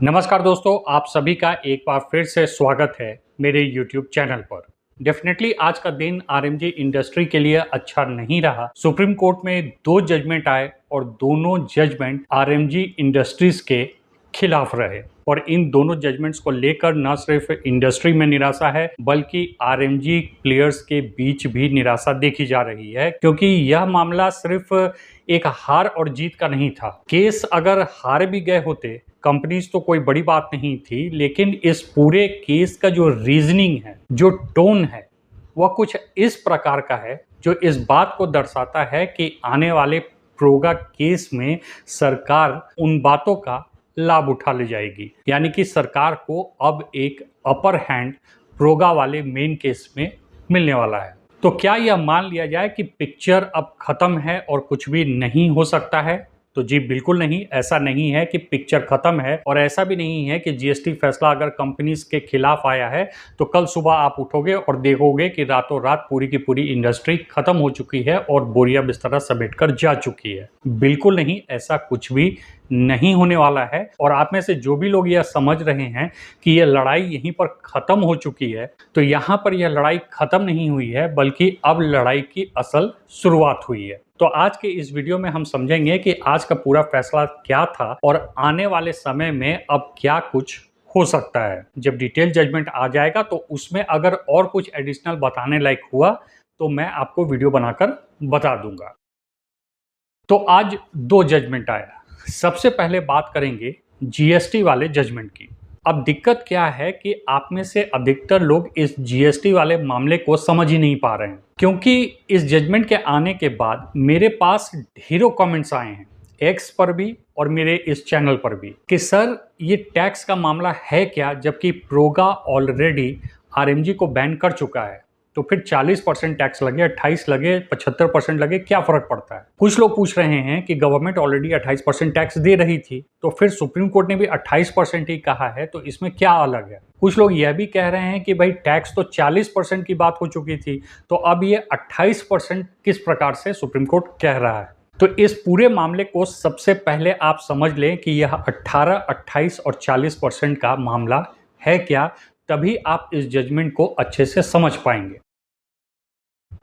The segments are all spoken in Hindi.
नमस्कार दोस्तों, आप सभी का एक बार फिर से स्वागत है मेरे YouTube चैनल पर। डेफिनेटली आज का दिन आरएमजी इंडस्ट्री के लिए अच्छा नहीं रहा। सुप्रीम कोर्ट में 2 जजमेंट आए और दोनों जजमेंट आरएमजी इंडस्ट्रीज के खिलाफ रहे और इन दोनों जजमेंट्स को लेकर न सिर्फ इंडस्ट्री में निराशा है बल्कि आरएमजी प्लेयर्स के बीच भी निराशा देखी जा रही है, क्योंकि यह मामला सिर्फ एक हार और जीत का नहीं था। केस अगर हार भी गए होते कंपनीज तो कोई बड़ी बात नहीं थी, लेकिन इस पूरे केस का जो रीजनिंग है, जो टोन है, वह कुछ इस प्रकार का है जो इस बात को दर्शाता है कि आने वाले प्रोगा केस में सरकार उन बातों का लाभ उठा ले जाएगी। यानी कि सरकार को अब एक अपर हैंड प्रोगा वाले मेन केस में मिलने वाला है। तो क्या यह मान लिया जाए कि पिक्चर अब खत्म है और कुछ भी नहीं हो सकता है? तो जी बिल्कुल नहीं, ऐसा नहीं है कि पिक्चर खत्म है और ऐसा भी नहीं है कि जीएसटी फैसला अगर कंपनीज के खिलाफ आया है तो कल सुबह आप उठोगे और देखोगे कि रातों रात पूरी की पूरी इंडस्ट्री खत्म हो चुकी है और बोरिया बिस्तरा समेट कर जा चुकी है। बिल्कुल नहीं, ऐसा कुछ भी नहीं होने वाला है। और आप में से जो भी लोग यह समझ रहे हैं कि यह लड़ाई यहीं पर खत्म हो चुकी है, तो यहाँ पर यह लड़ाई खत्म नहीं हुई है बल्कि अब लड़ाई की असल शुरुआत हुई है। तो आज के इस वीडियो में हम समझेंगे कि आज का पूरा फैसला क्या था और आने वाले समय में अब क्या कुछ हो सकता है। जब डिटेल जजमेंट आ जाएगा तो उसमें अगर और कुछ एडिशनल बताने लायक हुआ तो मैं आपको वीडियो बनाकर बता दूंगा। तो आज 2 जजमेंट आया। सबसे पहले बात करेंगे जीएसटी वाले जजमेंट की। अब दिक्कत क्या है कि आप में से अधिकतर लोग इस जीएसटी वाले मामले को समझ ही नहीं पा रहे हैं, क्योंकि इस जजमेंट के आने के बाद मेरे पास ढेरों कमेंट्स आए हैं, एक्स पर भी और मेरे इस चैनल पर भी, कि सर ये टैक्स का मामला है क्या, जबकि प्रोगा ऑलरेडी आरएमजी को बैन कर चुका है, तो फिर 40% टैक्स लगे, 28 लगे, 75% लगे, क्या फर्क पड़ता है। कुछ लोग पूछ रहे हैं कि गवर्नमेंट ऑलरेडी 28% टैक्स दे रही थी, तो फिर सुप्रीम कोर्ट ने भी 28% ही कहा है, तो इसमें क्या अलग है। कुछ लोग यह भी कह रहे हैं कि भाई टैक्स तो 40% की बात हो चुकी थी, तो अब ये 28% किस प्रकार से सुप्रीम कोर्ट कह रहा है। तो इस पूरे मामले को सबसे पहले आप समझ लें कि यह 18, 28 और 40% का मामला है क्या, तभी आप इस जजमेंट को अच्छे से समझ पाएंगे।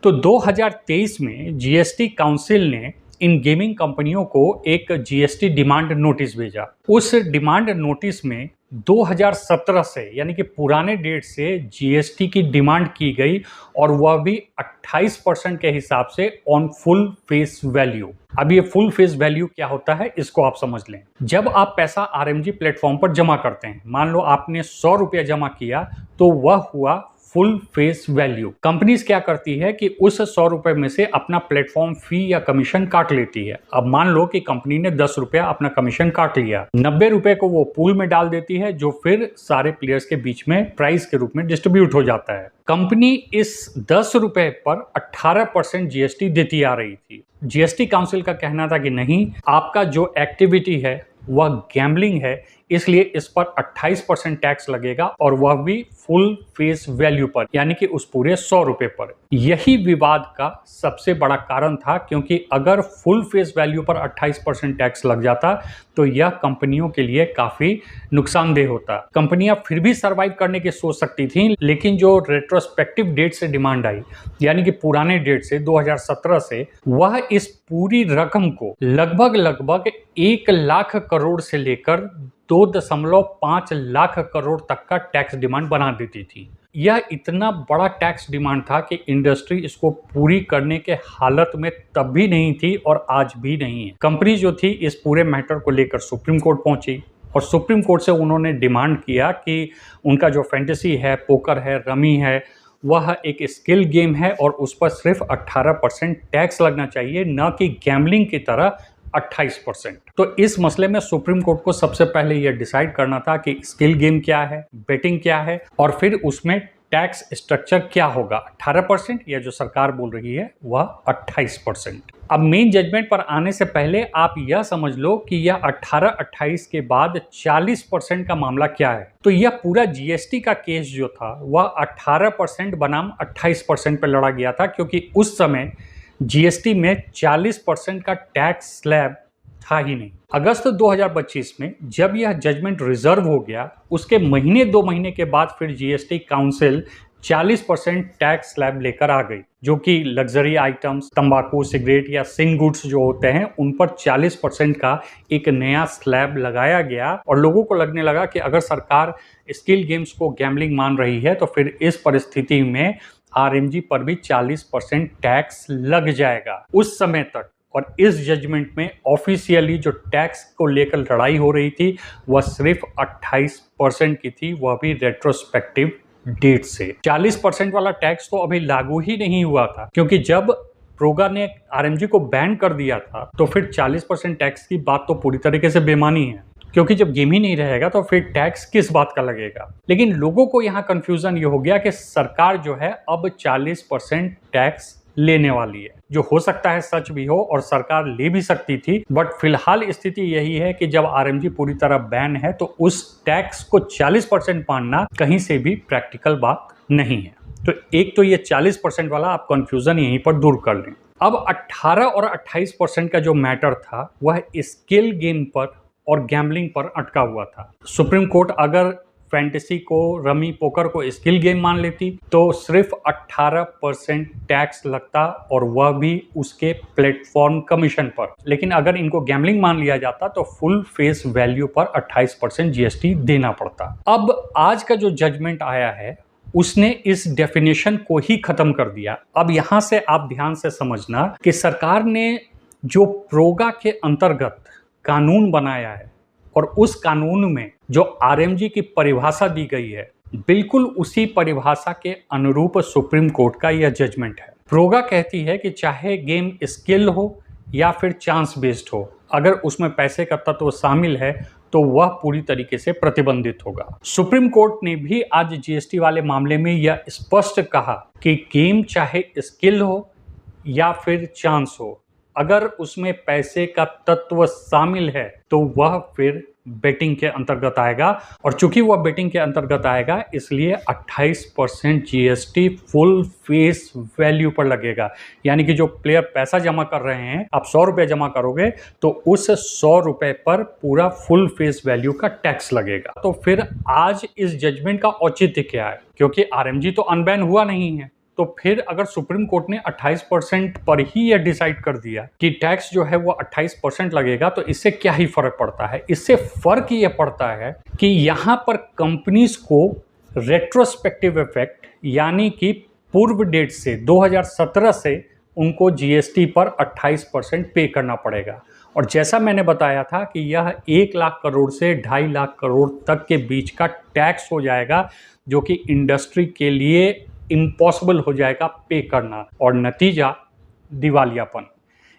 तो 2023 में जीएसटी काउंसिल ने इन गेमिंग कंपनियों को एक जीएसटी डिमांड नोटिस भेजा। उस डिमांड नोटिस में 2017 से, यानी कि पुराने डेट से जीएसटी की डिमांड की गई और वह भी 28% के हिसाब से ऑन फुल फेस वैल्यू। अब ये फुल फेस वैल्यू क्या होता है इसको आप समझ लें। जब आप पैसा आरएमजी प्लेटफॉर्म पर जमा करते हैं, मान लो आपने 100 रुपया जमा किया, तो वह हुआ फुल फेस वैल्यू। कंपनीज क्या करती है कि उस 100 रुपए में से अपना प्लेटफॉर्म फी या कमीशन काट लेती है। अब मान लो कि कंपनी ने 10 रुपया अपना कमीशन काट लिया, 90 रुपए को वो पूल में डाल देती है, जो फिर सारे प्लेयर्स के बीच में प्राइस के रूप में डिस्ट्रीब्यूट हो जाता है। कंपनी इस 10 रुपए पर 18% जीएसटी देती आ रही थी। जीएसटी काउंसिल का कहना था कि नहीं, आपका जो एक्टिविटी है वह गैम्बलिंग है, इसलिए इस पर 28% टैक्स लगेगा और वह भी फुल फेस वैल्यू पर, यानी कि उस पूरे 100 रुपए पर। यही विवाद का सबसे बड़ा कारण था, क्योंकि अगर फुल फेस वैल्यू पर 28% टैक्स लग जाता तो यह कंपनियों के लिए काफी नुकसानदेह होता। कंपनियां फिर भी सर्वाइव करने की सोच सकती थी, लेकिन जो रेट्रोस्पेक्टिव डेट से डिमांड आई, यानी कि पुराने डेट से 2017 से, वह इस पूरी रकम को लगभग 1 लाख करोड़ से लेकर 2.5 लाख करोड़ तक का टैक्स डिमांड बना देती थी। यह इतना बड़ा टैक्स डिमांड था कि इंडस्ट्री इसको पूरी करने के हालत में तब भी नहीं थी और आज भी नहीं है। कंपनी जो थी इस पूरे मैटर को लेकर सुप्रीम कोर्ट पहुंची और सुप्रीम कोर्ट से उन्होंने डिमांड किया कि उनका जो फैंटेसी है, पोकर है, रमी है, वह एक स्किल गेम है और उस पर सिर्फ 18% टैक्स लगना चाहिए, न कि गैम्बलिंग की तरह 28%। तो इस मसले में सुप्रीम कोर्ट को सबसे पहले यह डिसाइड करना था कि स्किल गेम क्या है, बेटिंग क्या है, और फिर उसमें टैक्स स्ट्रक्चर क्या होगा, 18% या जो सरकार बोल रही है वह 28%। अब मेन जजमेंट पर आने से पहले आप यह समझ लो कि यह 18-28 के बाद 40% का मामला क्या है। तो यह पूरा जीएसटी का केस जो था वह 18% बनाम 28% पर लड़ा गया था, क्योंकि उस समय जीएसटी में 40% का टैक्स स्लैब था ही नहीं। अगस्त 2025 में जब यह जजमेंट रिजर्व हो गया, उसके महीने 2 महीने के बाद फिर जीएसटी काउंसिल 40% टैक्स स्लैब लेकर आ गई, जो कि लग्जरी आइटम्स, तंबाकू, सिगरेट या सिंग गुड्स जो होते हैं उन पर 40% का एक नया स्लैब लगाया गया। और लोगों को लगने लगा कि अगर सरकार स्किल गेम्स को गैम्बलिंग मान रही है तो फिर इस परिस्थिति में आरएमजी पर भी 40% टैक्स लग जाएगा। उस समय तक और इस जजमेंट में ऑफिशियली जो टैक्स को लेकर लड़ाई हो रही थी वह सिर्फ 28% की थी, वह भी रेट्रोस्पेक्टिव डेट से। 40% वाला टैक्स तो अभी लागू ही नहीं हुआ था, क्योंकि जब प्रोगा ने आरएमजी को बैन कर दिया था तो फिर 40% टैक्स की बात तो पूरी तरीके से बेमानी है, क्योंकि जब गेम ही नहीं रहेगा तो फिर टैक्स किस बात का लगेगा। लेकिन लोगों को यहाँ कंफ्यूजन ये हो गया कि सरकार जो है अब 40% टैक्स लेने वाली है, जो हो सकता है सच भी हो और सरकार ले भी सकती थी। बट फिलहाल स्थिति यही है कि जब आरएमजी पूरी तरह बैन है तो उस टैक्स को 40% मानना कहीं से भी प्रैक्टिकल बात नहीं है। तो एक तो ये 40% वाला आप कंफ्यूजन यहीं पर दूर कर लें। अब 18 और 28% का जो मैटर था वह स्किल गेम पर और गैम्बलिंग पर अटका हुआ था। सुप्रीम कोर्ट अगर फैंटेसी को, रमी, पोकर को स्किल गेम मान लेती तो सिर्फ 18% टैक्स लगता, और वह भी उसके प्लेटफॉर्म कमीशन पर। लेकिन अगर इनको गैम्बलिंग मान लिया जाता तो फुल फेस वैल्यू पर 28% जीएसटी देना पड़ता। अब आज का जो जजमेंट आया है उसने इस डेफिनेशन को ही खत्म कर दिया। अब यहां से आप ध्यान से समझना कि सरकार ने जो प्रोगा के अंतर्गत कानून बनाया है और उस कानून में जो आरएमजी की परिभाषा दी गई है, बिल्कुल उसी परिभाषा के अनुरूप सुप्रीम कोर्ट का यह जजमेंट है। प्रोगा कहती है कि चाहे गेम स्किल हो या फिर चांस बेस्ड हो, अगर उसमें पैसे का तत्व शामिल है तो वह पूरी तरीके से प्रतिबंधित होगा। सुप्रीम कोर्ट ने भी आज जीएसटी वाले मामले में यह स्पष्ट कहा कि गेम चाहे स्किल हो या फिर चांस हो, अगर उसमें पैसे का तत्व शामिल है तो वह फिर बेटिंग के अंतर्गत आएगा। और चूंकि वह बेटिंग के अंतर्गत आएगा इसलिए 28% जीएसटी फुल फेस वैल्यू पर लगेगा। यानी कि जो प्लेयर पैसा जमा कर रहे हैं, आप 100 रुपये जमा करोगे तो उस 100 रुपये पर पूरा फुल फेस वैल्यू का टैक्स लगेगा। तो फिर आज इस जजमेंट का औचित्य क्या है? क्योंकि आरएमजी तो अनबैन हुआ नहीं है, तो फिर अगर सुप्रीम कोर्ट ने 28% पर ही यह डिसाइड कर दिया कि टैक्स जो है वो 28% लगेगा, तो इससे क्या ही फर्क पड़ता है? इससे फर्क ये पड़ता है कि यहां पर कंपनीज को रेट्रोस्पेक्टिव इफेक्ट, यानी कि पूर्व डेट से 2017 से उनको जीएसटी पर 28% पे करना पड़ेगा। और जैसा मैंने बताया था कि यह 1 लाख करोड़ से 2.5 लाख करोड़ तक के बीच का टैक्स हो जाएगा, जो कि इंडस्ट्री के लिए इम्पॉसिबल हो जाएगा पे करना, और नतीजा दिवालियापन।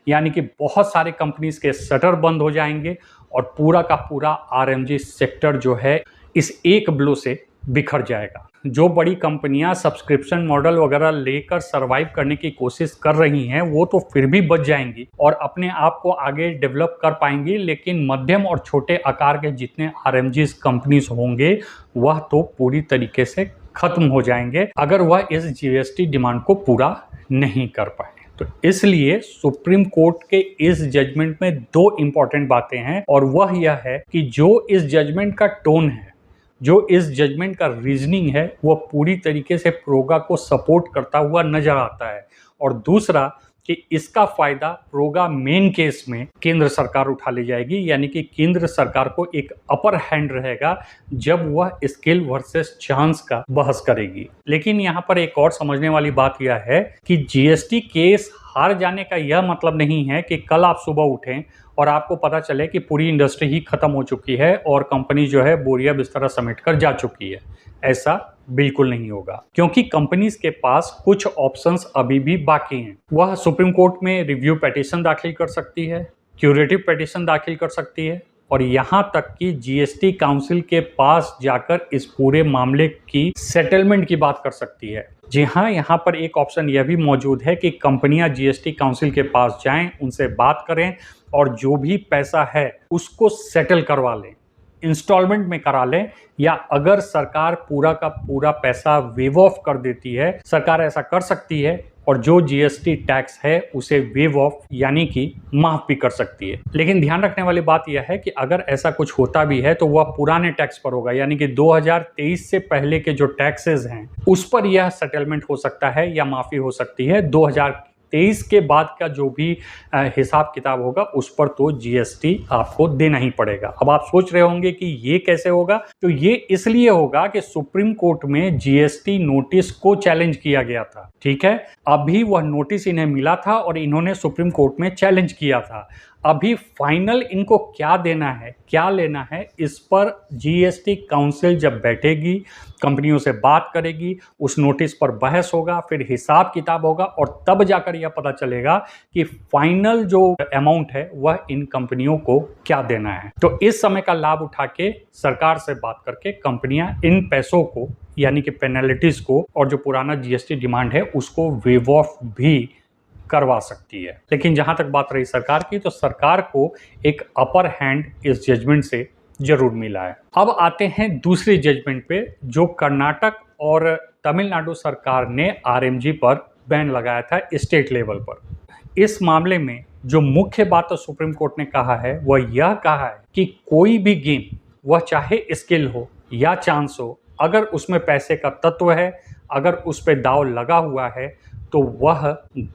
यानी कि बहुत सारे कंपनीज के शटर बंद हो जाएंगे और पूरा का पूरा आरएमजी सेक्टर जो है इस एक ब्लो से बिखर जाएगा। जो बड़ी कंपनियां सब्सक्रिप्शन मॉडल वगैरह लेकर सरवाइव करने की कोशिश कर रही हैं वो तो फिर भी बच जाएंगी और अपने आप को आगे डेवलप कर पाएंगी, लेकिन मध्यम और छोटे आकार के जितने आरएमजी कंपनीज होंगे वह तो पूरी तरीके से खत्म हो जाएंगे अगर वह इस जीएसटी डिमांड को पूरा नहीं कर पाए। तो इसलिए सुप्रीम कोर्ट के इस जजमेंट में 2 इंपॉर्टेंट बातें हैं, और वह यह है कि जो इस जजमेंट का टोन है, जो इस जजमेंट का रीजनिंग है, वह पूरी तरीके से प्रोगा को सपोर्ट करता हुआ नजर आता है। और दूसरा कि इसका फायदा प्रोगा मेन केस में केंद्र सरकार उठा ले जाएगी, यानी कि केंद्र सरकार को एक अपर हैंड रहेगा जब वह स्किल वर्सेस चांस का बहस करेगी। लेकिन यहाँ पर एक और समझने वाली बात यह है कि जीएसटी केस हार जाने का यह मतलब नहीं है कि कल आप सुबह उठें और आपको पता चले कि पूरी इंडस्ट्री ही खत्म हो चुकी है और कंपनी जो है बोरिया बिस्तरा समेट कर जा चुकी है। ऐसा बिल्कुल नहीं होगा, क्योंकि कंपनीज के पास कुछ ऑप्शंस अभी भी बाकी हैं। वह सुप्रीम कोर्ट में रिव्यू पिटीशन दाखिल कर सकती है, क्यूरेटिव पिटीशन दाखिल कर सकती है, और यहाँ तक कि जीएसटी काउंसिल के पास जाकर इस पूरे मामले की सेटलमेंट की बात कर सकती है। जी हाँ, यहाँ पर एक ऑप्शन यह भी मौजूद है कि कंपनियां जीएसटी काउंसिल के पास जाएं, उनसे बात करें और जो भी पैसा है उसको सेटल करवा लें, इंस्टॉलमेंट में करा लें, या अगर सरकार पूरा का पूरा पैसा वेव ऑफ कर देती है, सरकार ऐसा कर सकती है और जो जीएसटी टैक्स है उसे वेव ऑफ यानी कि माफ भी कर सकती है। लेकिन ध्यान रखने वाली बात यह है कि अगर ऐसा कुछ होता भी है तो वह पुराने टैक्स पर होगा, यानी कि 2023 से पहले के जो टैक्सेस हैं उस पर यह सेटलमेंट हो सकता है या माफी हो सकती है। 2023 के बाद का जो भी हिसाब किताब होगा उस पर तो जीएसटी आपको देना ही पड़ेगा। अब आप सोच रहे होंगे कि ये कैसे होगा, तो ये इसलिए होगा कि सुप्रीम कोर्ट में जीएसटी नोटिस को चैलेंज किया गया था। ठीक है, अभी वह नोटिस इन्हें मिला था और इन्होंने सुप्रीम कोर्ट में चैलेंज किया था। अभी फाइनल इनको क्या देना है, क्या लेना है, इस पर जीएसटी काउंसिल जब बैठेगी, कंपनियों से बात करेगी, उस नोटिस पर बहस होगा, फिर हिसाब किताब होगा और तब जाकर यह पता चलेगा कि फाइनल जो अमाउंट है वह इन कंपनियों को क्या देना है। तो इस समय का लाभ उठा के सरकार से बात करके कंपनियां इन पैसों को यानी कि पेनल्टीज को और जो पुराना जीएसटी डिमांड है उसको वेव ऑफ भी करवा सकती है। लेकिन जहां तक बात रही सरकार की, तो सरकार को एक अपर हैंड इस जजमेंट से जरूर मिला है। अब आते हैं दूसरी जजमेंट पे, जो कर्नाटक और तमिलनाडु सरकार ने आरएमजी पर बैन लगाया था स्टेट लेवल पर। इस मामले में जो मुख्य बात तो सुप्रीम कोर्ट ने कहा है वह यह कहा है कि कोई भी गेम, वह चाहे स्किल हो या चांस हो, अगर उसमें पैसे का तत्व है, अगर उस पर दांव लगा हुआ है, तो वह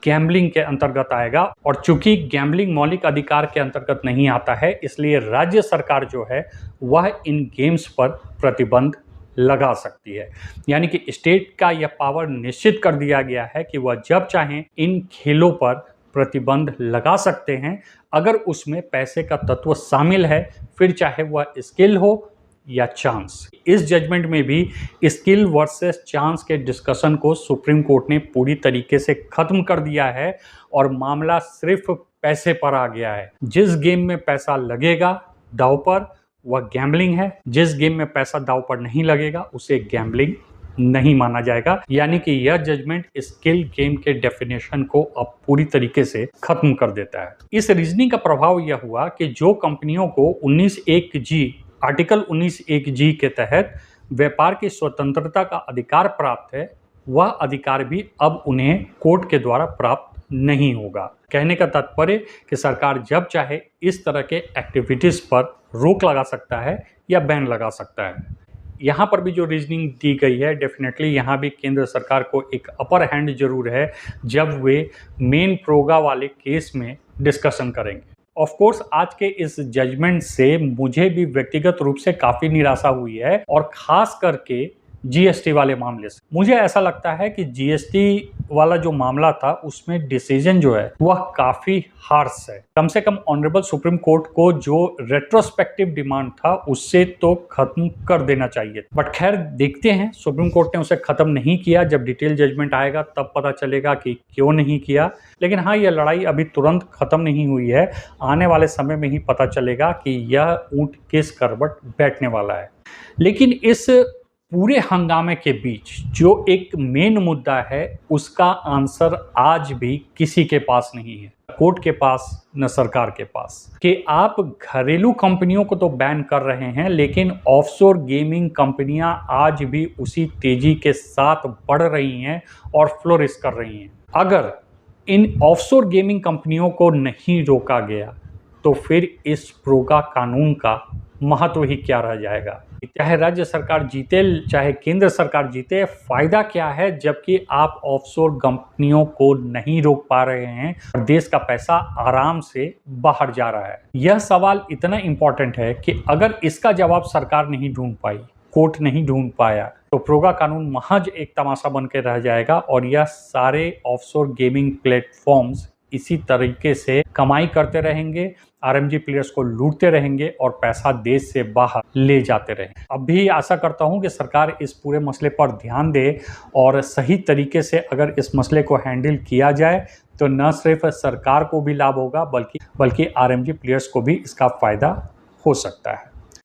गैम्बलिंग के अंतर्गत आएगा। और चूंकि गैम्बलिंग मौलिक अधिकार के अंतर्गत नहीं आता है, इसलिए राज्य सरकार जो है वह इन गेम्स पर प्रतिबंध लगा सकती है। यानी कि स्टेट का यह पावर निश्चित कर दिया गया है कि वह जब चाहें इन खेलों पर प्रतिबंध लगा सकते हैं, अगर उसमें पैसे का तत्व शामिल है, फिर चाहे वह स्किल हो या चांस। इस जजमेंट में भी स्किल वर्सेस चांस के डिस्कशन को सुप्रीम कोर्ट ने पूरी तरीके से खत्म कर दिया है और मामला सिर्फ पैसे पर आ गया है। जिस गेम में पैसा लगेगा दांव पर वह गैम्बलिंग है, जिस गेम में पैसा दांव पर नहीं लगेगा उसे गैम्बलिंग नहीं माना जाएगा। यानी कि यह जजमेंट स्किल गेम के डेफिनेशन को अब पूरी तरीके से खत्म कर देता है। इस रीजनिंग का प्रभाव यह हुआ कि जो कंपनियों को 19(1)(g आर्टिकल 19(1)(g के तहत व्यापार की स्वतंत्रता का अधिकार प्राप्त है, वह अधिकार भी अब उन्हें कोर्ट के द्वारा प्राप्त नहीं होगा। कहने का तात्पर्य कि सरकार जब चाहे इस तरह के एक्टिविटीज पर रोक लगा सकता है या बैन लगा सकता है। यहाँ पर भी जो रीजनिंग दी गई है, डेफिनेटली यहाँ भी केंद्र सरकार को एक अपर हैंड जरूर है जब वे मेन प्रोगा वाले केस में डिस्कशन करेंगे। ऑफ कोर्स आज के इस जजमेंट से मुझे भी व्यक्तिगत रूप से काफ़ी निराशा हुई है, और ख़ास करके जीएसटी वाले मामले से। मुझे ऐसा लगता है कि जीएसटी वाला जो मामला था उसमें डिसीजन जो है वह काफ़ी हार्श है। कम से कम ऑनरेबल सुप्रीम कोर्ट को जो रेट्रोस्पेक्टिव डिमांड था उससे तो खत्म कर देना चाहिए। बट खैर देखते हैं, सुप्रीम कोर्ट ने उसे खत्म नहीं किया। जब डिटेल जजमेंट आएगा तब पता चलेगा कि क्यों नहीं किया। लेकिन हाँ, यह लड़ाई अभी तुरंत खत्म नहीं हुई है। आने वाले समय में ही पता चलेगा कि यह ऊंट किस करवट बैठने वाला है। लेकिन इस पूरे हंगामे के बीच जो एक मेन मुद्दा है उसका आंसर आज भी किसी के पास नहीं है, कोर्ट के पास न सरकार के पास। कि आप घरेलू कंपनियों को तो बैन कर रहे हैं, लेकिन ऑफशोर गेमिंग कंपनियां आज भी उसी तेजी के साथ बढ़ रही हैं और फ्लोरिश कर रही हैं। अगर इन ऑफशोर गेमिंग कंपनियों को नहीं रोका गया तो फिर इस प्रोगा कानून का महत्व ही क्या रह जाएगा। चाहे राज्य सरकार जीते चाहे केंद्र सरकार जीते, फायदा क्या है जबकि आप ऑफशोर कंपनियों को नहीं रोक पा रहे हैं और देश का पैसा आराम से बाहर जा रहा है। यह सवाल इतना इंपॉर्टेंट है कि अगर इसका जवाब सरकार नहीं ढूंढ पाई, कोर्ट नहीं ढूंढ पाया, तो प्रोगा कानून महज एक तमाशा बन के रह जाएगा और यह सारे ऑफशोर गेमिंग प्लेटफॉर्म्स इसी तरीके से कमाई करते रहेंगे, आरएमजी प्लेयर्स को लूटते रहेंगे और पैसा देश से बाहर ले जाते रहेंगे। अब भी आशा करता हूं कि सरकार इस पूरे मसले पर ध्यान दे और सही तरीके से अगर इस मसले को हैंडल किया जाए तो न सिर्फ सरकार को भी लाभ होगा बल्कि आरएमजी प्लेयर्स को भी इसका फायदा हो सकता है।